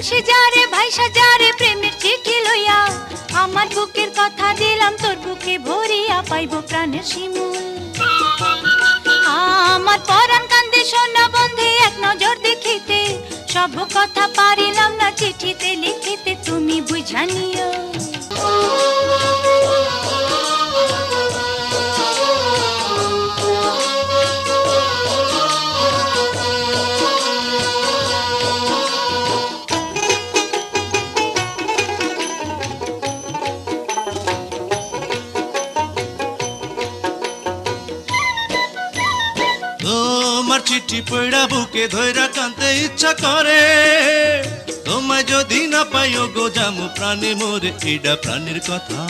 কলসি যারে ভাইসা যারে প্রেমের চিঠি লইয়া আমার বুকের কথা দিলাম তোর বুকে ভরিয়া পাইব প্রাণের শিমুল আমার পরাণ কান্দে সোনা বন্ধে এক নজর দেখিতে সব কথা পারিলাম না চিঠিতে লিখিতে তুমি বুঝা নিও তোমার চিঠি পড়া বুকে ধইরা কানতে ইচ্ছা করে তোমায় যদি না পাইও গো জামু প্রাণে মোরে এডা প্রাণের কথা